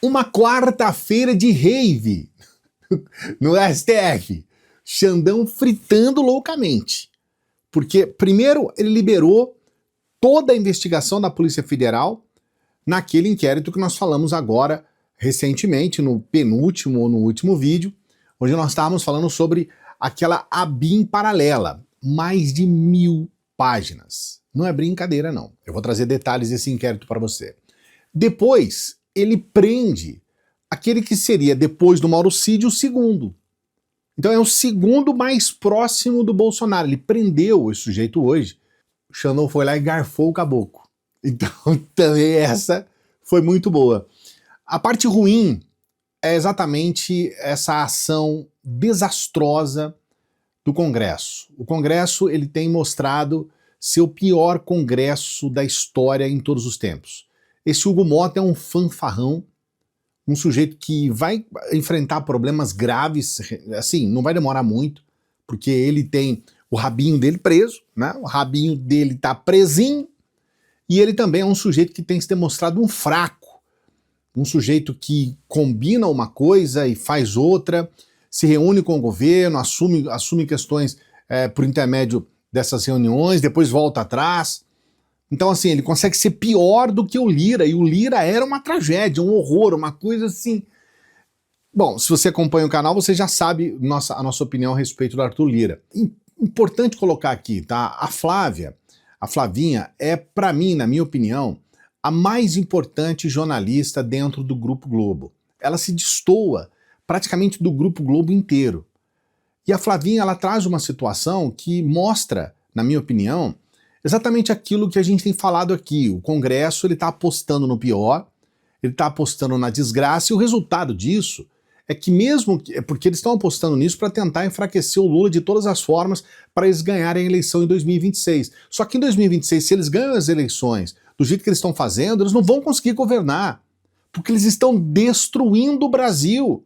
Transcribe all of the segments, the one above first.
Uma quarta-feira de rave no STF. Xandão fritando loucamente. Porque, primeiro, ele liberou toda a investigação da Polícia Federal naquele inquérito que nós falamos agora, recentemente, no penúltimo ou no último vídeo, onde nós estávamos falando sobre aquela ABIN paralela. Mais de 1000 páginas. Não é brincadeira, não. Eu vou trazer detalhes desse inquérito para você. Depois, ele prende aquele que seria, depois do Mauro Cid, o segundo. Então é o segundo mais próximo do Bolsonaro. Ele prendeu esse sujeito hoje. O Xandão foi lá e garfou o caboclo. Então também essa foi muito boa. A parte ruim é exatamente essa ação desastrosa do Congresso. O Congresso ele tem mostrado ser o pior Congresso da história em todos os tempos. Esse Hugo Mota é um fanfarrão, um sujeito que vai enfrentar problemas graves, assim, não vai demorar muito, porque ele tem o rabinho dele preso, né? O rabinho dele tá presinho, e ele também é um sujeito que tem se demonstrado um fraco, um sujeito que combina uma coisa e faz outra, se reúne com o governo, assume questões por intermédio dessas reuniões, depois volta atrás. Então, assim, ele consegue ser pior do que o Lira, e o Lira era uma tragédia, um horror, uma coisa assim... Bom, se você acompanha o canal, você já sabe a nossa opinião a respeito do Arthur Lira. Importante colocar aqui, tá? A Flavinha é, para mim, na minha opinião, a mais importante jornalista dentro do Grupo Globo. Ela se destoa praticamente do Grupo Globo inteiro. E a Flavinha, ela traz uma situação que mostra, na minha opinião, exatamente aquilo que a gente tem falado aqui. O Congresso ele está apostando no pior, ele está apostando na desgraça, e o resultado disso é que porque eles estão apostando nisso para tentar enfraquecer o Lula de todas as formas para eles ganharem a eleição em 2026. Só que em 2026, se eles ganham as eleições do jeito que eles estão fazendo, eles não vão conseguir governar, porque eles estão destruindo o Brasil.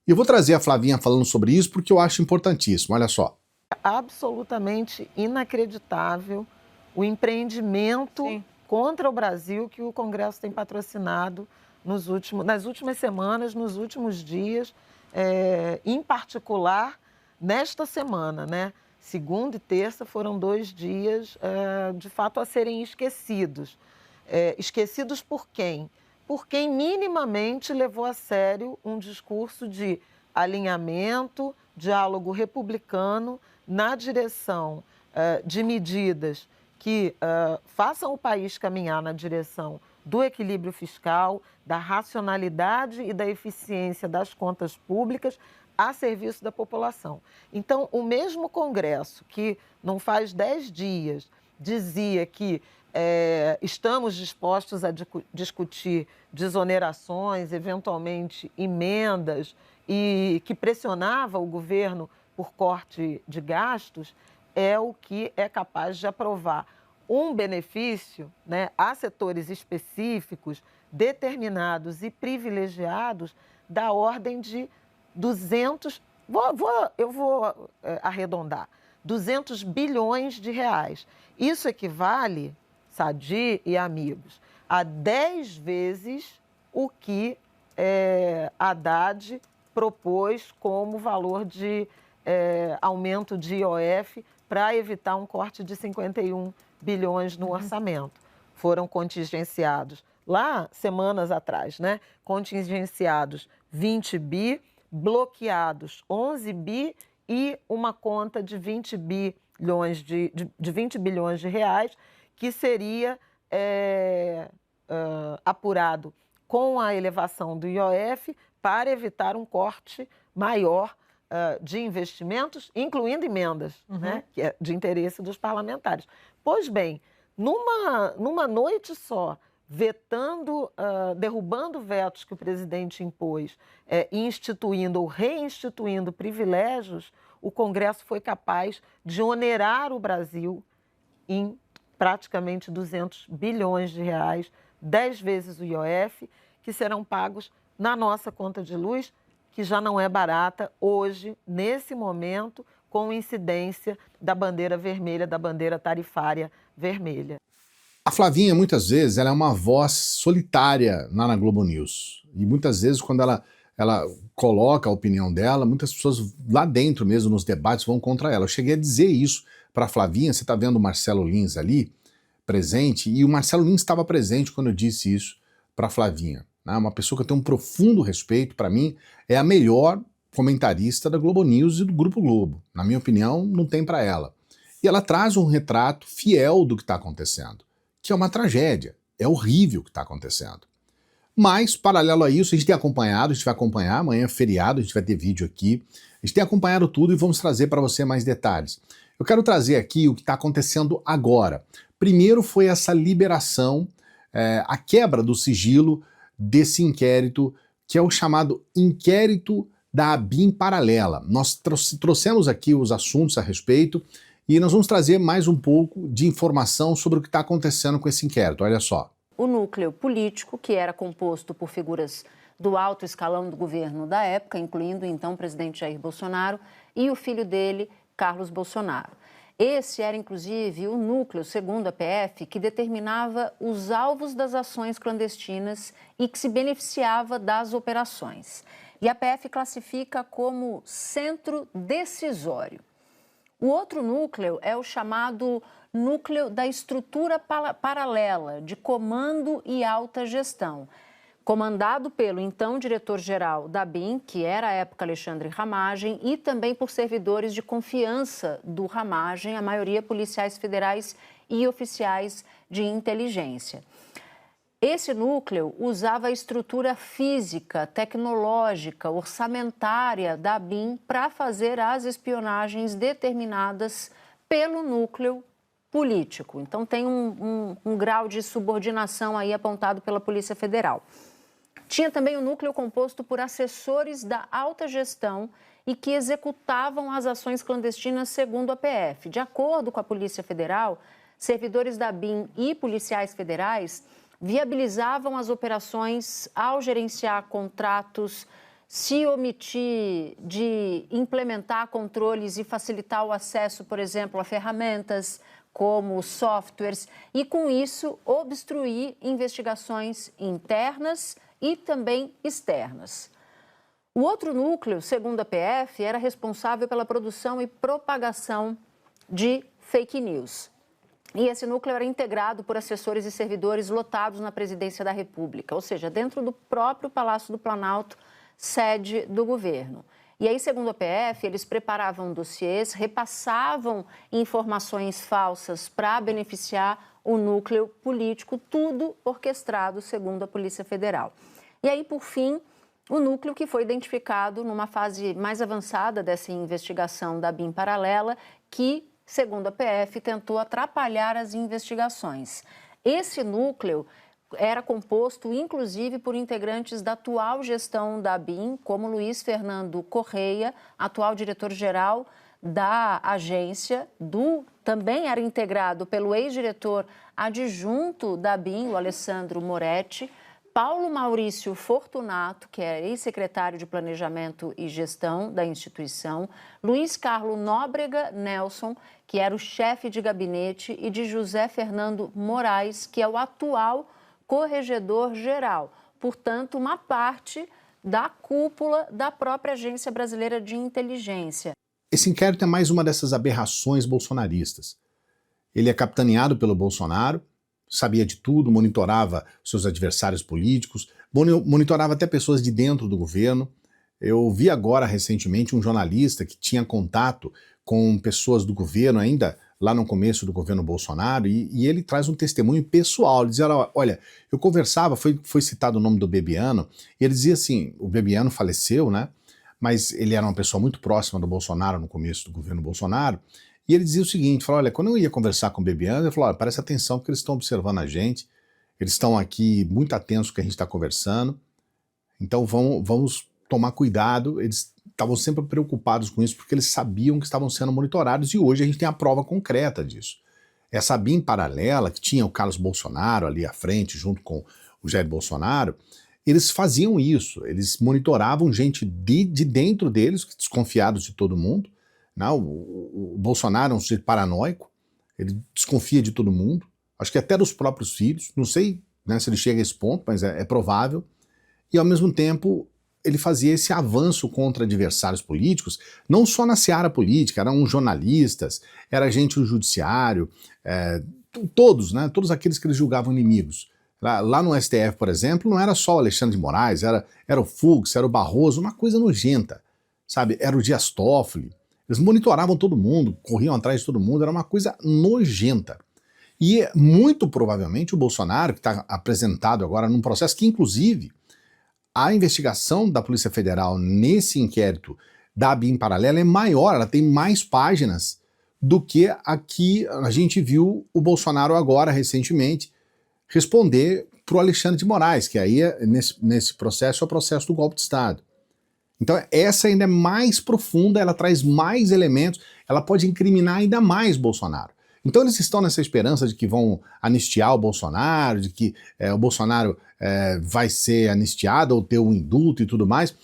E eu vou trazer a Flavinha falando sobre isso porque eu acho importantíssimo, olha só. Absolutamente inacreditável o empreendimento contra o Brasil que o Congresso tem patrocinado nas últimas semanas, nos últimos dias, em particular nesta semana, né? Segunda e terça foram 2 dias, de fato, a serem esquecidos. Esquecidos por quem? Por quem minimamente levou a sério um discurso de alinhamento, diálogo republicano, na direção de medidas que façam o país caminhar na direção do equilíbrio fiscal, da racionalidade e da eficiência das contas públicas a serviço da população. Então, o mesmo Congresso que não faz 10 dias dizia que estamos dispostos a discutir desonerações, eventualmente emendas, e que pressionava o governo por corte de gastos, é o que é capaz de aprovar um benefício, né, a setores específicos, determinados e privilegiados, da ordem de 200, eu vou arredondar, 200 bilhões de reais. Isso equivale, Sadi e amigos, a 10 vezes o que Haddad propôs como valor de aumento de IOF para evitar um corte de 51 bilhões no orçamento. Foram contingenciados, lá semanas atrás, né? Contingenciados 20 bi, bloqueados 11 bi e uma conta de 20 bilhões de 20 bilhões de reais que seria apurado com a elevação do IOF para evitar um corte maior de investimentos, incluindo emendas, né, que é de interesse dos parlamentares. Pois bem, numa noite só, vetando, derrubando vetos que o presidente impôs, instituindo ou reinstituindo privilégios, o Congresso foi capaz de onerar o Brasil em praticamente 200 bilhões de reais, 10 vezes o IOF, que serão pagos na nossa conta de luz, que já não é barata hoje, nesse momento, com incidência da bandeira vermelha, da bandeira tarifária vermelha. A Flavinha, muitas vezes, ela é uma voz solitária lá na Globo News. E muitas vezes, quando ela coloca a opinião dela, muitas pessoas lá dentro mesmo, nos debates, vão contra ela. Eu cheguei a dizer isso para a Flavinha, você está vendo o Marcelo Lins ali, presente, e o Marcelo Lins estava presente quando eu disse isso para a Flavinha. Né? Uma pessoa que eu tenho um profundo respeito, para mim, é a melhor comentarista da Globo News e do Grupo Globo. Na minha opinião, não tem para ela. E ela traz um retrato fiel do que está acontecendo, que é uma tragédia. É horrível o que está acontecendo. Mas, paralelo a isso, a gente tem acompanhado, a gente vai acompanhar, amanhã é feriado, a gente vai ter vídeo aqui, a gente tem acompanhado tudo e vamos trazer para você mais detalhes. Eu quero trazer aqui o que está acontecendo agora. Primeiro foi essa liberação, a quebra do sigilo desse inquérito, que é o chamado inquérito da ABIN paralela. Nós trouxemos aqui os assuntos a respeito e nós vamos trazer mais um pouco de informação sobre o que está acontecendo com esse inquérito. Olha só. O núcleo político, que era composto por figuras do alto escalão do governo da época, incluindo então o presidente Jair Bolsonaro e o filho dele, Carlos Bolsonaro. Esse era, inclusive, o núcleo, segundo a PF, que determinava os alvos das ações clandestinas e que se beneficiava das operações. E a PF classifica como centro decisório. O outro núcleo é o chamado núcleo da estrutura paralela de comando e alta gestão, comandado pelo então diretor-geral da ABIN, que era à época Alexandre Ramagem, e também por servidores de confiança do Ramagem, a maioria policiais federais e oficiais de inteligência. Esse núcleo usava a estrutura física, tecnológica, orçamentária da ABIN para fazer as espionagens determinadas pelo núcleo político. Então tem um grau de subordinação aí apontado pela Polícia Federal. Tinha também um núcleo composto por assessores da alta gestão e que executavam as ações clandestinas segundo a PF. De acordo com a Polícia Federal, servidores da ABIN e policiais federais viabilizavam as operações ao gerenciar contratos, se omitir de implementar controles e facilitar o acesso, por exemplo, a ferramentas como softwares e, com isso, obstruir investigações internas e também externas. O outro núcleo, segundo a PF, era responsável pela produção e propagação de fake news. E esse núcleo era integrado por assessores e servidores lotados na Presidência da República, ou seja, dentro do próprio Palácio do Planalto, sede do governo. E aí, segundo a PF, eles preparavam dossiês, repassavam informações falsas para beneficiar o núcleo político, tudo orquestrado segundo a Polícia Federal. E aí, por fim, o núcleo que foi identificado numa fase mais avançada dessa investigação da ABIN paralela, que, segundo a PF, tentou atrapalhar as investigações. Esse núcleo era composto, inclusive, por integrantes da atual gestão da ABIN, como Luiz Fernando Correia, atual diretor-geral da agência, também era integrado pelo ex-diretor adjunto da ABIN, o Alessandro Moretti, Paulo Maurício Fortunato, que é ex-secretário de Planejamento e Gestão da instituição, Luiz Carlos Nóbrega Nelson, que era o chefe de gabinete, e de José Fernando Moraes, que é o atual corregedor-geral, portanto, uma parte da cúpula da própria Agência Brasileira de Inteligência. Esse inquérito é mais uma dessas aberrações bolsonaristas. Ele é capitaneado pelo Bolsonaro, sabia de tudo, monitorava seus adversários políticos, monitorava até pessoas de dentro do governo. Eu vi agora, recentemente, um jornalista que tinha contato com pessoas do governo, ainda lá no começo do governo Bolsonaro, e ele traz um testemunho pessoal. Ele dizia, olha, eu conversava, foi citado o nome do Bebiano, e ele dizia assim, o Bebiano faleceu, né? Mas ele era uma pessoa muito próxima do Bolsonaro no começo do governo Bolsonaro, e ele dizia o seguinte, falou, olha, quando eu ia conversar com o Bebiano, ele falou, olha, presta atenção porque eles estão observando a gente, eles estão aqui muito atentos ao que a gente está conversando, então vamos tomar cuidado. Eles estavam sempre preocupados com isso porque eles sabiam que estavam sendo monitorados, e hoje a gente tem a prova concreta disso. Essa ABIN paralela, que tinha o Carlos Bolsonaro ali à frente, junto com o Jair Bolsonaro, eles faziam isso, eles monitoravam gente de dentro deles, desconfiados de todo mundo. Não, o Bolsonaro é um sujeito paranoico, ele desconfia de todo mundo, acho que até dos próprios filhos, não sei, né, se ele chega a esse ponto, mas é provável, e ao mesmo tempo ele fazia esse avanço contra adversários políticos, não só na seara política, eram jornalistas, era gente do judiciário, todos, né, todos aqueles que eles julgavam inimigos. Lá no STF, por exemplo, não era só o Alexandre de Moraes, era o Fux, era o Barroso, uma coisa nojenta, sabe? Era o Dias Toffoli. Eles monitoravam todo mundo, corriam atrás de todo mundo, era uma coisa nojenta. E muito provavelmente o Bolsonaro, que está apresentado agora num processo que, inclusive, a investigação da Polícia Federal nesse inquérito da BIM Paralela é maior, ela tem mais páginas do que a que a gente viu o Bolsonaro agora, recentemente, responder para o Alexandre de Moraes, que aí nesse processo é o processo do golpe de Estado. Então essa ainda é mais profunda, ela traz mais elementos, ela pode incriminar ainda mais Bolsonaro. Então eles estão nessa esperança de que vão anistiar o Bolsonaro, de que o Bolsonaro vai ser anistiado ou ter um indulto e tudo mais.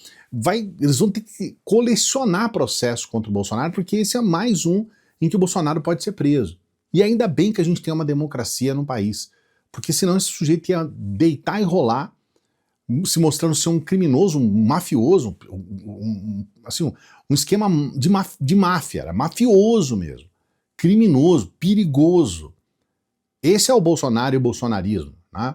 Eles vão ter que colecionar processos contra o Bolsonaro, porque esse é mais um em que o Bolsonaro pode ser preso. E ainda bem que a gente tem uma democracia no país, porque senão esse sujeito ia deitar e rolar, se mostrando ser um criminoso, um mafioso, um esquema de máfia, era mafioso mesmo, criminoso, perigoso. Esse é o Bolsonaro e o bolsonarismo, né?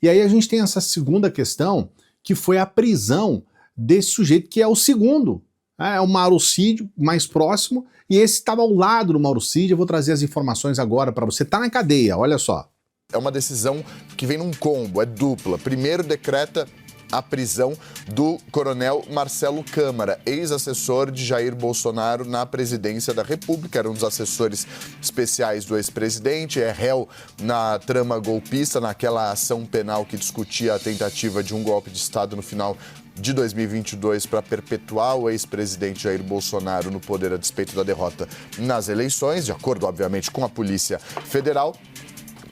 E aí a gente tem essa segunda questão, que foi a prisão desse sujeito que é o segundo, é o Mauro Cid, mais próximo, e esse estava ao lado do Mauro Cid. Eu vou trazer as informações agora para você. Tá na cadeia, olha só. É uma decisão que vem num combo, é dupla. Primeiro, decreta a prisão do coronel Marcelo Câmara, ex-assessor de Jair Bolsonaro na presidência da República, era um dos assessores especiais do ex-presidente, é réu na trama golpista, naquela ação penal que discutia a tentativa de um golpe de Estado no final de 2022 para perpetuar o ex-presidente Jair Bolsonaro no poder a despeito da derrota nas eleições, de acordo, obviamente, com a Polícia Federal.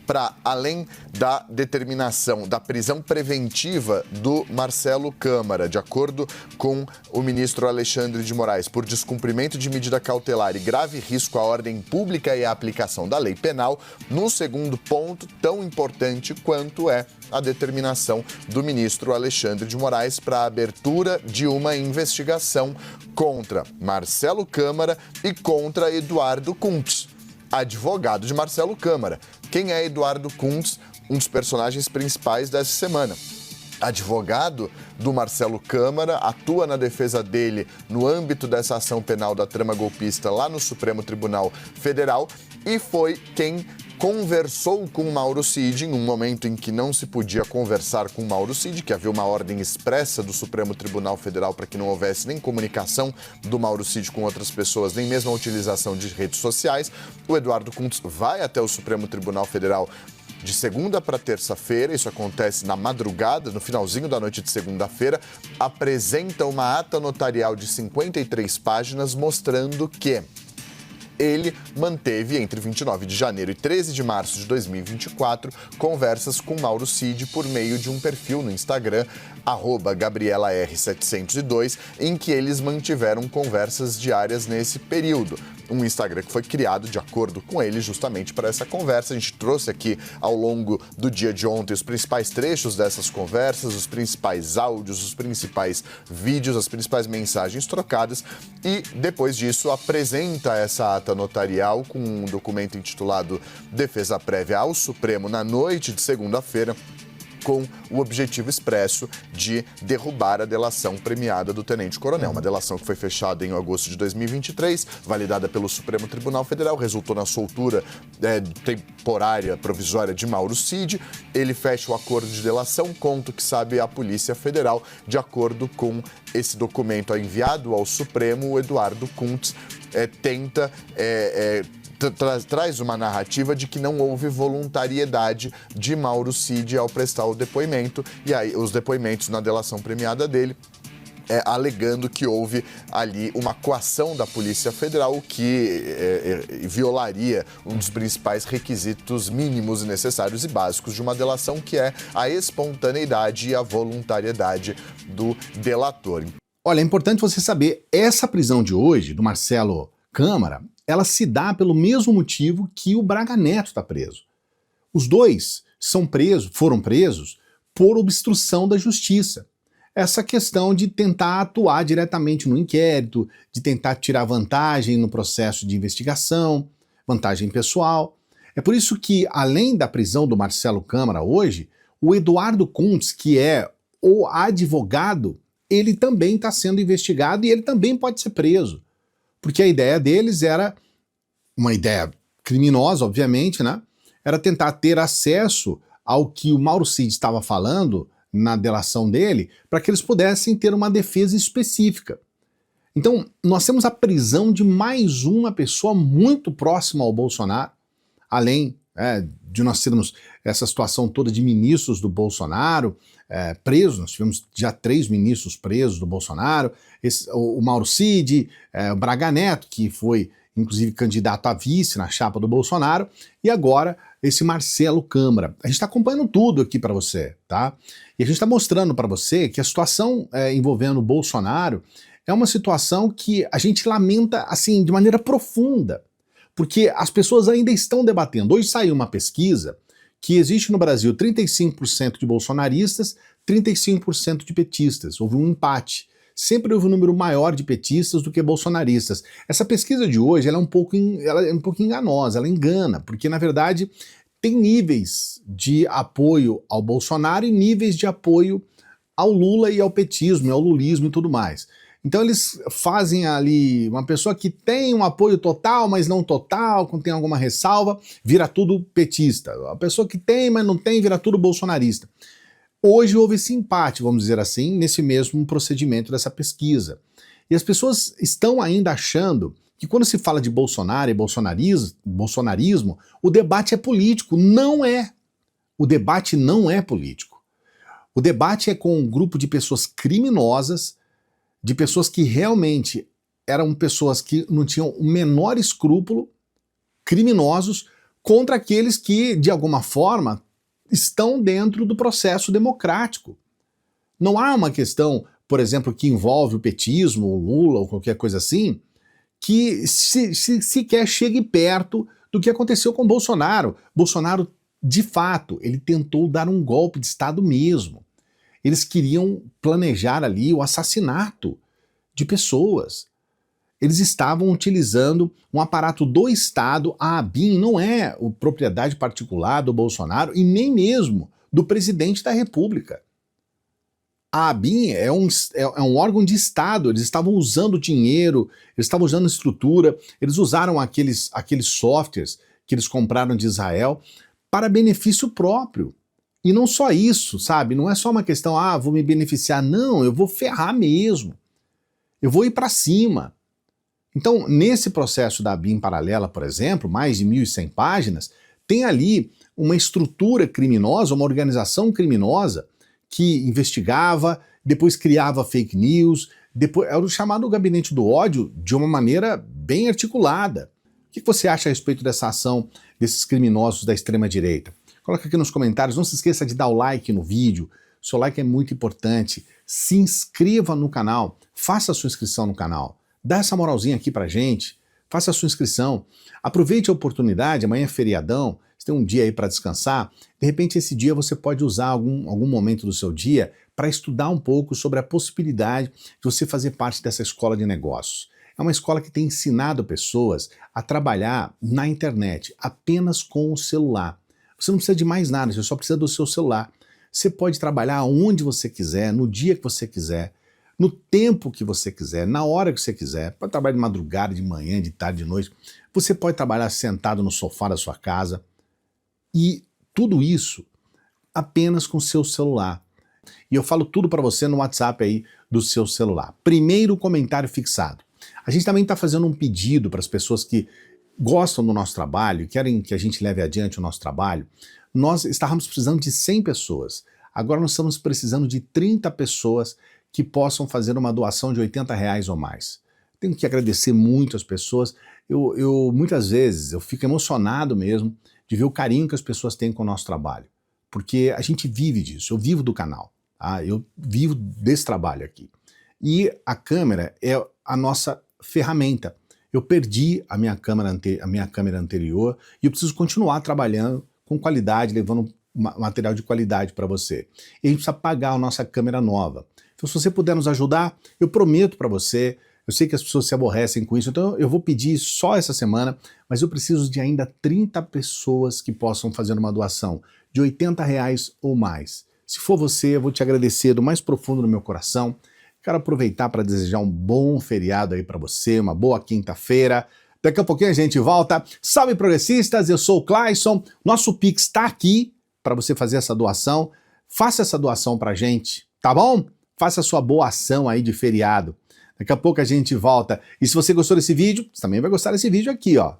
Para além da determinação da prisão preventiva do Marcelo Câmara, de acordo com o ministro Alexandre de Moraes, por descumprimento de medida cautelar e grave risco à ordem pública e à aplicação da lei penal, no segundo ponto, tão importante quanto é a determinação do ministro Alexandre de Moraes para a abertura de uma investigação contra Marcelo Câmara e contra Eduardo Kuntz, advogado de Marcelo Câmara. Quem é Eduardo Kuntz? Um dos personagens principais dessa semana. Advogado do Marcelo Câmara, atua na defesa dele no âmbito dessa ação penal da trama golpista lá no Supremo Tribunal Federal e foi quem conversou com Mauro Cid em um momento em que não se podia conversar com Mauro Cid, que havia uma ordem expressa do Supremo Tribunal Federal para que não houvesse nem comunicação do Mauro Cid com outras pessoas, nem mesmo a utilização de redes sociais. O Eduardo Kuntz vai até o Supremo Tribunal Federal de segunda para terça-feira, isso acontece na madrugada, no finalzinho da noite de segunda-feira, apresenta uma ata notarial de 53 páginas mostrando que ele manteve, entre 29 de janeiro e 13 de março de 2024, conversas com Mauro Cid por meio de um perfil no Instagram, @GabrielaR702, em que eles mantiveram conversas diárias nesse período. Um Instagram que foi criado de acordo com ele justamente para essa conversa. A gente trouxe aqui ao longo do dia de ontem os principais trechos dessas conversas, os principais áudios, os principais vídeos, as principais mensagens trocadas e depois disso apresenta essa ata notarial com um documento intitulado Defesa Prévia ao Supremo na noite de segunda-feira, com o objetivo expresso de derrubar a delação premiada do tenente-coronel. Uma delação que foi fechada em agosto de 2023, validada pelo Supremo Tribunal Federal, resultou na soltura temporária, provisória de Mauro Cid. Ele fecha o acordo de delação, conta o que sabe a Polícia Federal. De acordo com esse documento enviado ao Supremo, o Eduardo Kuntz traz uma narrativa de que não houve voluntariedade de Mauro Cid ao prestar o depoimento, e aí os depoimentos na delação premiada dele, alegando que houve ali uma coação da Polícia Federal que violaria um dos principais requisitos mínimos e necessários e básicos de uma delação, que é a espontaneidade e a voluntariedade do delator. Olha, é importante você saber, essa prisão de hoje, do Marcelo Câmara, ela se dá pelo mesmo motivo que o Braga Neto está preso. Os dois foram presos por obstrução da justiça. Essa questão de tentar atuar diretamente no inquérito, de tentar tirar vantagem no processo de investigação, vantagem pessoal. É por isso que, além da prisão do Marcelo Câmara hoje, o Eduardo Kuntz, que é o advogado, ele também está sendo investigado e ele também pode ser preso. Porque a ideia deles era, uma ideia criminosa, obviamente, né? Era tentar ter acesso ao que o Mauro Cid estava falando na delação dele, para que eles pudessem ter uma defesa específica. Então, nós temos a prisão de mais uma pessoa muito próxima ao Bolsonaro, além de nós termos essa situação toda de ministros do Bolsonaro presos. Nós tivemos já 3 ministros presos do Bolsonaro, o Mauro Cid, o Braga Neto, que foi inclusive candidato a vice na chapa do Bolsonaro, e agora esse Marcelo Câmara. A gente está acompanhando tudo aqui para você, tá? E a gente está mostrando para você que a situação envolvendo o Bolsonaro é uma situação que a gente lamenta, assim, de maneira profunda, porque as pessoas ainda estão debatendo. Hoje saiu uma pesquisa que existe no Brasil 35% de bolsonaristas, 35% de petistas. Houve um empate. Sempre houve um número maior de petistas do que bolsonaristas. Essa pesquisa de hoje ela é um pouco enganosa, ela engana, porque na verdade tem níveis de apoio ao Bolsonaro e níveis de apoio ao Lula e ao petismo, ao lulismo e tudo mais. Então eles fazem ali uma pessoa que tem um apoio total, mas não total, tem alguma ressalva, vira tudo petista. A pessoa que tem, mas não tem, vira tudo bolsonarista. Hoje houve esse empate, vamos dizer assim, nesse mesmo procedimento dessa pesquisa. E as pessoas estão ainda achando que quando se fala de Bolsonaro e bolsonarismo, o debate é político. Não é. O debate não é político. O debate é com um grupo de pessoas criminosas, de pessoas que realmente eram pessoas que não tinham o menor escrúpulo, criminosos, contra aqueles que, de alguma forma, estão dentro do processo democrático. Não há uma questão, por exemplo, que envolve o petismo, o Lula ou qualquer coisa assim, que sequer chegue perto do que aconteceu com Bolsonaro. Bolsonaro, de fato, ele tentou dar um golpe de Estado mesmo. Eles queriam planejar ali o assassinato de pessoas. Eles estavam utilizando um aparato do Estado. A ABIN não é propriedade particular do Bolsonaro e nem mesmo do presidente da República. A ABIN é um órgão de Estado. Eles estavam usando dinheiro, eles estavam usando estrutura, eles usaram aqueles softwares que eles compraram de Israel para benefício próprio. E não só isso, sabe? Não é só uma questão, vou me beneficiar. Não, eu vou ferrar mesmo. Eu vou ir para cima. Então, nesse processo da ABIN paralela, por exemplo, mais de 1.100 páginas, tem ali uma estrutura criminosa, uma organização criminosa que investigava, depois criava fake news, depois era o chamado gabinete do ódio de uma maneira bem articulada. O que você acha a respeito dessa ação desses criminosos da extrema-direita? Coloca aqui nos comentários, não se esqueça de dar o like no vídeo, o seu like é muito importante. Se inscreva no canal, faça a sua inscrição no canal. Dá essa moralzinha aqui pra gente, faça a sua inscrição. Aproveite a oportunidade, amanhã é feriadão, você tem um dia aí para descansar. De repente esse dia você pode usar algum momento do seu dia para estudar um pouco sobre a possibilidade de você fazer parte dessa escola de negócios. É uma escola que tem ensinado pessoas a trabalhar na internet apenas com o celular. Você não precisa de mais nada, você só precisa do seu celular. Você pode trabalhar onde você quiser, no dia que você quiser, no tempo que você quiser, na hora que você quiser. Pode trabalhar de madrugada, de manhã, de tarde, de noite. Você pode trabalhar sentado no sofá da sua casa. E tudo isso apenas com o seu celular. E eu falo tudo para você no WhatsApp aí do seu celular. Primeiro comentário fixado. A gente também está fazendo um pedido para as pessoas que gostam do nosso trabalho, querem que a gente leve adiante o nosso trabalho. Nós estávamos precisando de 100 pessoas. Agora nós estamos precisando de 30 pessoas que possam fazer uma doação de R$80 ou mais. Tenho que agradecer muito as pessoas. Muitas vezes eu fico emocionado mesmo de ver o carinho que as pessoas têm com o nosso trabalho. Porque a gente vive disso, eu vivo do canal. Tá? Eu vivo desse trabalho aqui. E a câmera é a nossa ferramenta. Eu perdi a minha câmera anterior e eu preciso continuar trabalhando com qualidade, levando material de qualidade para você. E a gente precisa pagar a nossa câmera nova. Então, se você puder nos ajudar, eu prometo para você, eu sei que as pessoas se aborrecem com isso, então eu vou pedir só essa semana, mas eu preciso de ainda 30 pessoas que possam fazer uma doação de R$80 ou mais. Se for você, eu vou te agradecer do mais profundo do meu coração. Quero aproveitar para desejar um bom feriado aí para você, uma boa quinta-feira. Daqui a pouquinho a gente volta. Salve progressistas, eu sou o Clayson. Nosso Pix está aqui para você fazer essa doação. Faça essa doação para a gente, tá bom? Faça a sua boa ação aí de feriado. Daqui a pouco a gente volta. E se você gostou desse vídeo, você também vai gostar desse vídeo aqui, ó.